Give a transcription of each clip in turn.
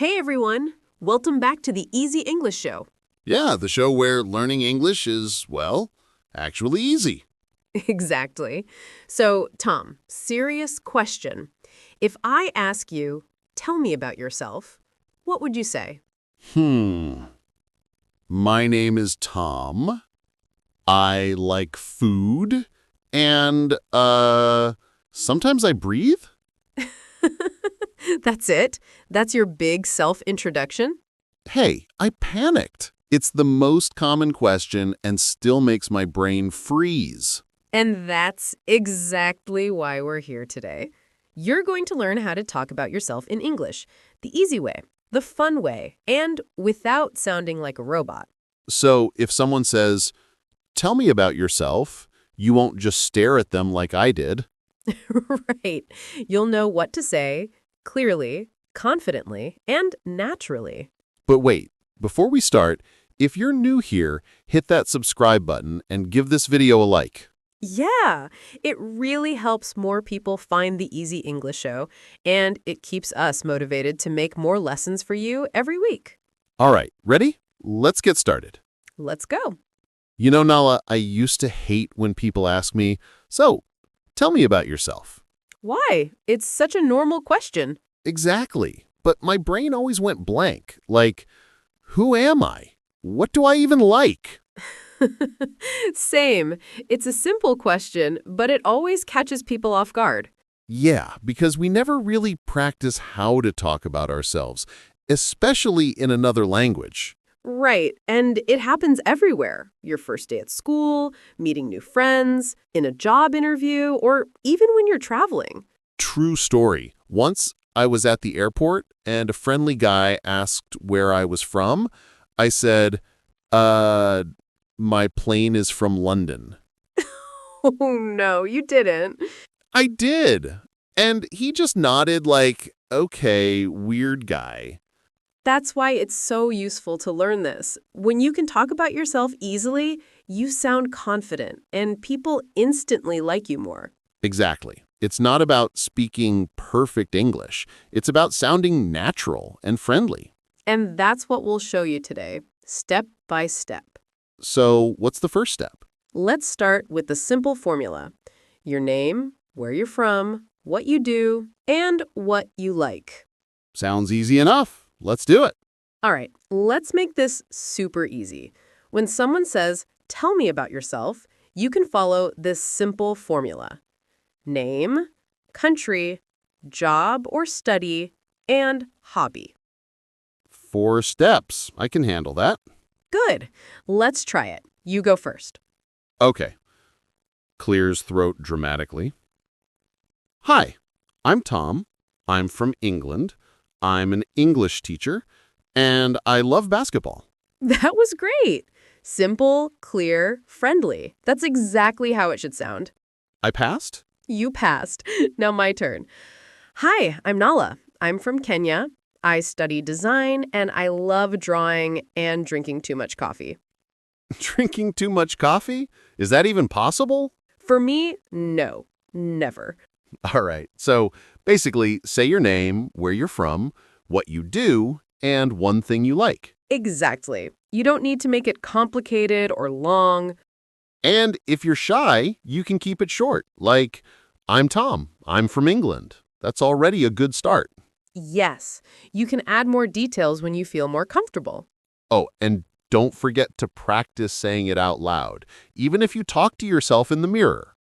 Hey everyone! Welcome back to the Easy English Show. Yeah, the show where learning English is, well, actually easy. Exactly. So, Tom, serious question. If I ask you, tell me about yourself, what would you say? Hmm. My name is Tom. I like food. And, sometimes I breathe? That's it? That's your big self-introduction? Hey, I panicked. It's the most common question and still makes my brain freeze. And that's exactly why we're here today. You're going to learn how to talk about yourself in English, the easy way, the fun way, and without sounding like a robot. So if someone says, tell me about yourself, you won't just stare at them like I did. Right. You'll know what to say clearly, confidently, and naturally. But wait, before we start, if you're new here, hit that subscribe button and give this video a like. Yeah, it really helps more people find the Easy English Show, and it keeps us motivated to make more lessons for you every week. All right, ready? Let's get started. Let's go. You know, Nala, I used to hate when people ask me, so, tell me about yourself. Why? It's such a normal question. Exactly. But my brain always went blank. Like, who am I? What do I even like? Same. It's a simple question, but it always catches people off guard. Yeah, because we never really practice how to talk about ourselves, especially in another language. Right, and it happens everywhere. Your first day at school, meeting new friends, in a job interview, or even when you're traveling. True story. Once I was at the airport and a friendly guy asked where I was from. I said, my plane is from London. Oh, no, you didn't. I did. And he just nodded like, okay, weird guy. That's why it's so useful to learn this. When you can talk about yourself easily, you sound confident, and people instantly like you more. Exactly. It's not about speaking perfect English. It's about sounding natural and friendly. And that's what we'll show you today, step by step. So what's the first step? Let's start with the simple formula. Your name, where you're from, what you do, and what you like. Sounds easy enough. Let's do it. All right, let's make this super easy. When someone says, tell me about yourself, you can follow this simple formula. Name, country, job or study, and hobby. 4 steps. I can handle that. Good. Let's try it. You go first. Okay. Clears throat dramatically. Hi, I'm Tom. I'm from England. I'm an English teacher, and I love basketball. That was great. Simple, clear, friendly. That's exactly how it should sound. I passed? You passed. Now my turn. Hi, I'm Nala. I'm from Kenya. I study design, and I love drawing and drinking too much coffee. Drinking too much coffee? Is that even possible? For me, no. Never. All right. So basically, say your name, where you're from, what you do, and one thing you like. Exactly. You don't need to make it complicated or long. And if you're shy, you can keep it short. Like, I'm Tom. I'm from England. That's already a good start. Yes, you can add more details when you feel more comfortable. Oh, and don't forget to practice saying it out loud, even if you talk to yourself in the mirror.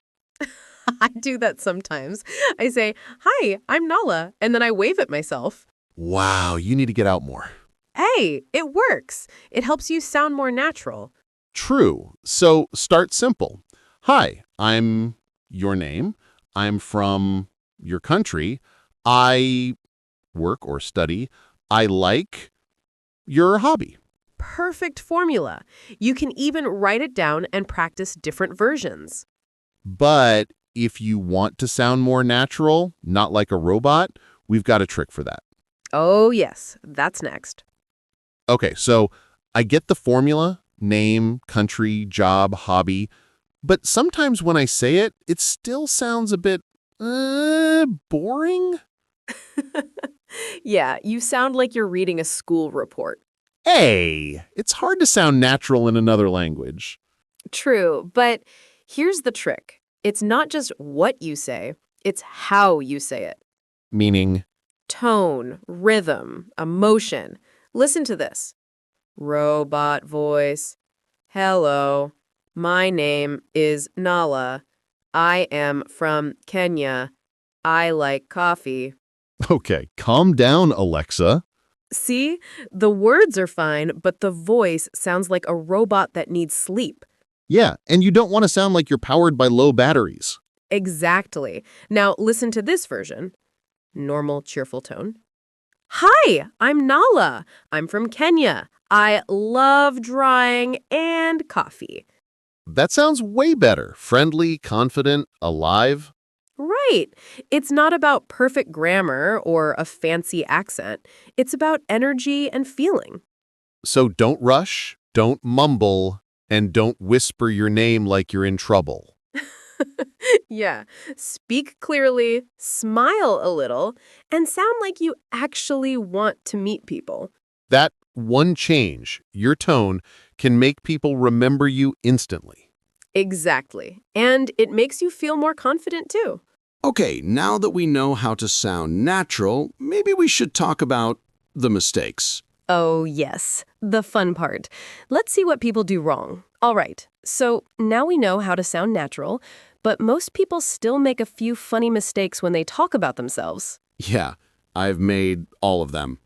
I do that sometimes. I say, hi, I'm Nala, and then I wave at myself. Wow, you need to get out more. Hey, it works. It helps you sound more natural. True. So start simple. Hi, I'm your name. I'm from your country. I work or study. I like your hobby. Perfect formula. You can even write it down and practice different versions. But if you want to sound more natural, not like a robot, we've got a trick for that. Oh, yes, that's next. Okay, so I get the formula, name, country, job, hobby, but sometimes when I say it, it still sounds a bit boring. Yeah, you sound like you're reading a school report. Hey, it's hard to sound natural in another language. True, but here's the trick. It's not just what you say, it's how you say it. Meaning, Tone, rhythm, emotion. Listen to this. Robot voice. Hello, my name is Nala. I am from Kenya. I like coffee. okay, calm down, Alexa. See, the words are fine, but the voice sounds like a robot that needs sleep. Yeah, and you don't want to sound like you're powered by low batteries. Exactly. Now listen to this version. Normal, cheerful tone. Hi, I'm Nala. I'm from Kenya. I love drawing and coffee. That sounds way better. Friendly, confident, alive. Right. It's not about perfect grammar or a fancy accent. It's about energy and feeling. So don't rush, don't mumble, and don't whisper your name like you're in trouble. Yeah. Speak clearly, smile a little, and sound like you actually want to meet people. That one change, your tone, can make people remember you instantly. Exactly. And it makes you feel more confident too. Okay, now that we know how to sound natural, maybe we should talk about the mistakes. Oh, yes. The fun part. Let's see what people do wrong. All right. So now we know how to sound natural, but most people still make a few funny mistakes when they talk about themselves. Yeah, I've made all of them.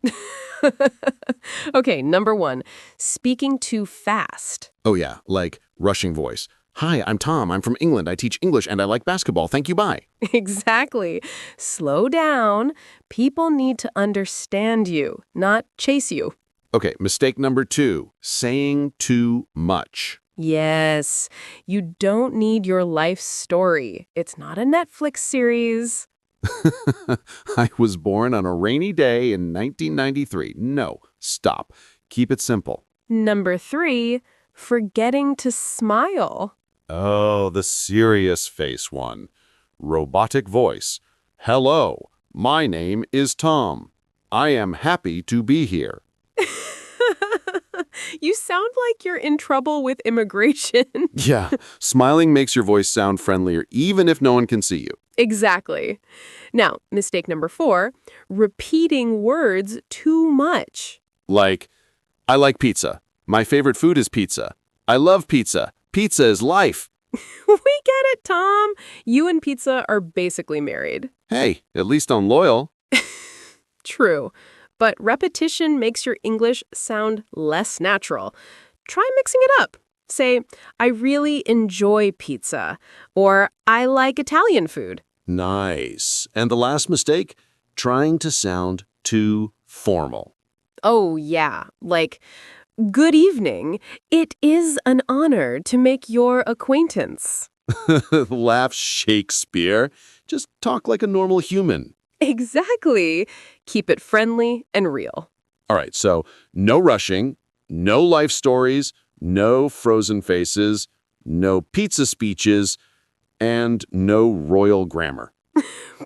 Okay, number one, speaking too fast. Oh yeah, like rushing voice. Hi, I'm Tom. I'm from England. I teach English and I like basketball. Thank you, bye. Exactly. Slow down. People need to understand you, not chase you. Okay, mistake number 2, saying too much. Yes, you don't need your life story. It's not a Netflix series. I was born on a rainy day in 1993. No, stop. Keep it simple. Number three, forgetting to smile. Oh, the serious face one. Robotic voice. Hello, my name is Tom. I am happy to be here. You sound like you're in trouble with immigration. Yeah, smiling makes your voice sound friendlier even if no one can see you. Exactly. Now, mistake number four, repeating words too much. Like, I like pizza. My favorite food is pizza. I love pizza. Pizza is life. We get it, Tom. You and pizza are basically married. Hey, at least I'm loyal. True. But repetition makes your English sound less natural. Try mixing it up. Say, I really enjoy pizza, or I like Italian food. Nice. And the last mistake? Trying to sound too formal. Oh, yeah, like, good evening. It is an honor to make your acquaintance. Laugh Shakespeare. Just talk like a normal human. Exactly. Keep it friendly and real. All right, so no rushing, no life stories, no frozen faces, no pizza speeches, and no royal grammar.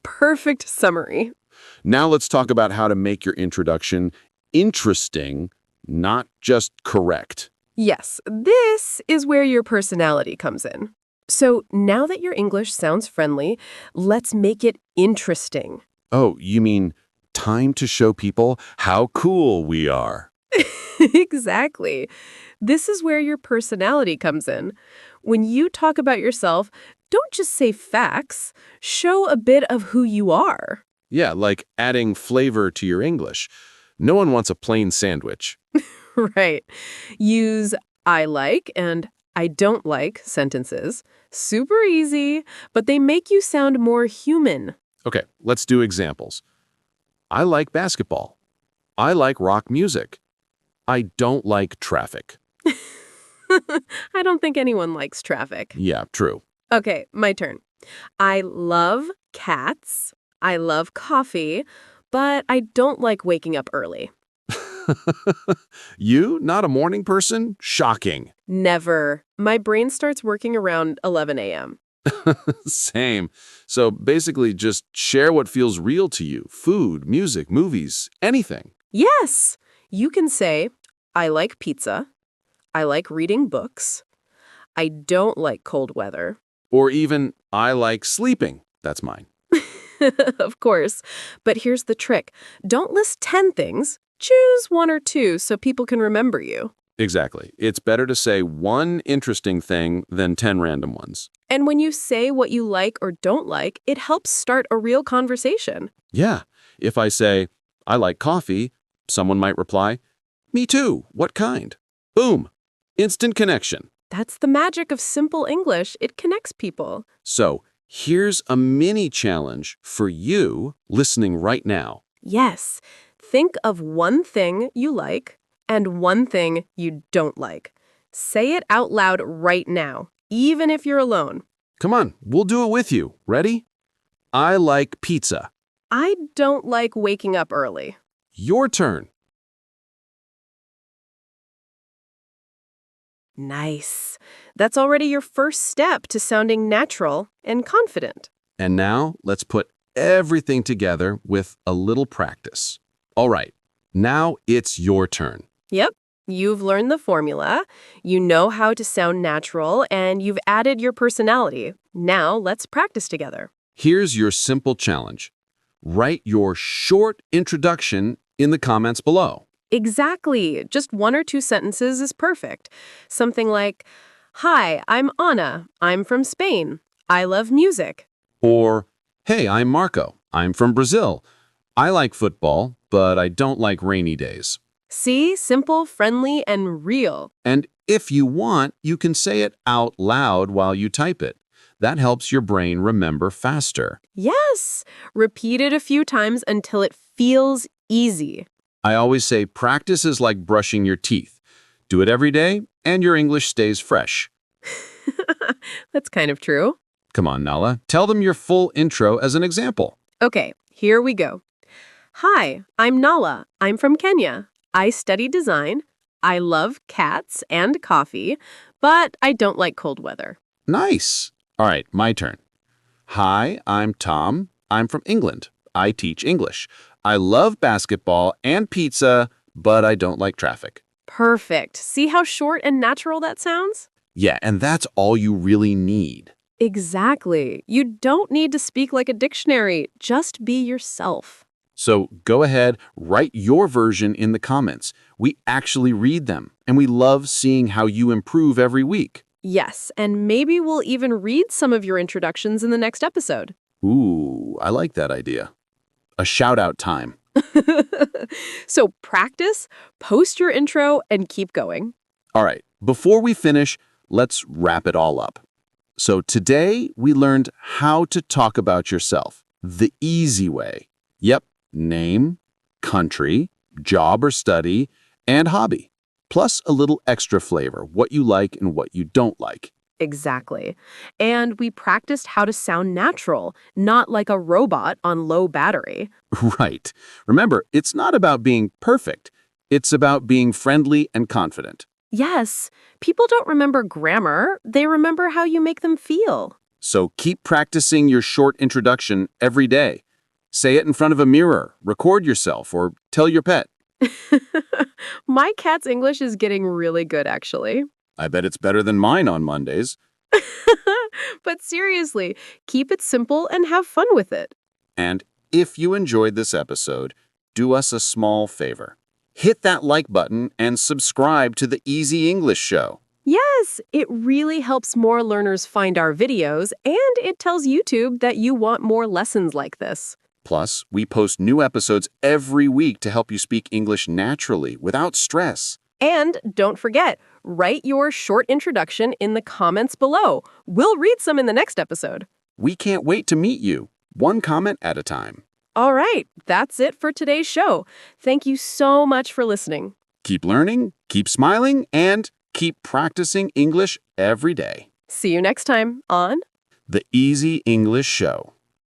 Perfect summary. Now let's talk about how to make your introduction interesting, not just correct. Yes, this is where your personality comes in. So now that your English sounds friendly, let's make it interesting. Oh, you mean time to show people how cool we are? Exactly. This is where your personality comes in. When you talk about yourself, don't just say facts, show a bit of who you are. Yeah, like adding flavor to your English. No one wants a plain sandwich. Right. Use I like and I don't like sentences. Super easy, but they make you sound more human. Okay, let's do examples. I like basketball. I like rock music. I don't like traffic. I don't think anyone likes traffic. Yeah, true. Okay, my turn. I love cats. I love coffee, but I don't like waking up early. You, not a morning person? Shocking. Never. My brain starts working around 11 a.m. Same. So basically, just share what feels real to you. Food, music, movies, anything. Yes! You can say, I like pizza. I like reading books. I don't like cold weather. Or even, I like sleeping. That's mine. Of course. But here's the trick. Don't list 10 things. Choose one or two so people can remember you. Exactly. It's better to say one interesting thing than 10 random ones. And when you say what you like or don't like, it helps start a real conversation. Yeah. If I say, I like coffee, someone might reply, me too. What kind? Boom. Instant connection. That's the magic of simple English. It connects people. So here's a mini challenge for you listening right now. Yes. Think of one thing you like and one thing you don't like. Say it out loud right now, even if you're alone. Come on, we'll do it with you. Ready? I like pizza. I don't like waking up early. Your turn. Nice. That's already your first step to sounding natural and confident. And now let's put everything together with a little practice. All right, now it's your turn. Yep. You've learned the formula, you know how to sound natural, and you've added your personality. Now let's practice together. Here's your simple challenge. Write your short introduction in the comments below. Exactly. Just one or two sentences is perfect. Something like, Hi, I'm Anna. I'm from Spain. I love music. Or, hey, I'm Marco. I'm from Brazil. I like football, but I don't like rainy days. See? Simple, friendly, and real. And if you want, you can say it out loud while you type it. That helps your brain remember faster. Yes. Repeat it a few times until it feels easy. I always say practice is like brushing your teeth. Do it every day, and your English stays fresh. That's kind of true. Come on, Nala. Tell them your full intro as an example. Okay, here we go. Hi, I'm Nala. I'm from Kenya. I study design. I love cats and coffee, but I don't like cold weather. Nice. All right, my turn. Hi, I'm Tom. I'm from England. I teach English. I love basketball and pizza, but I don't like traffic. Perfect. See how short and natural that sounds? Yeah, and that's all you really need. Exactly. You don't need to speak like a dictionary. Just be yourself. So go ahead, write your version in the comments. We actually read them, and we love seeing how you improve every week. Yes, and maybe we'll even read some of your introductions in the next episode. Ooh, I like that idea. A shout-out time. So practice, post your intro, and keep going. All right, before we finish, let's wrap it all up. So today, we learned how to talk about yourself the easy way. Yep, name, country, job or study, and hobby. Plus a little extra flavor, what you like and what you don't like. Exactly. And we practiced how to sound natural, not like a robot on low battery. Right. Remember, it's not about being perfect. It's about being friendly and confident. Yes, people don't remember grammar. They remember how you make them feel. So keep practicing your short introduction every day. Say it in front of a mirror, record yourself, or tell your pet. My cat's English is getting really good, actually. I bet it's better than mine on Mondays. But seriously, keep it simple and have fun with it. And if you enjoyed this episode, do us a small favor. Hit that like button and subscribe to the Easy English Show. Yes, it really helps more learners find our videos, and it tells YouTube that you want more lessons like this. Plus, we post new episodes every week to help you speak English naturally without stress. And don't forget, write your short introduction in the comments below. We'll read some in the next episode. We can't wait to meet you, one comment at a time. All right, that's it for today's show. Thank you so much for listening. Keep learning, keep smiling, and keep practicing English every day. See you next time on The Easy English Show.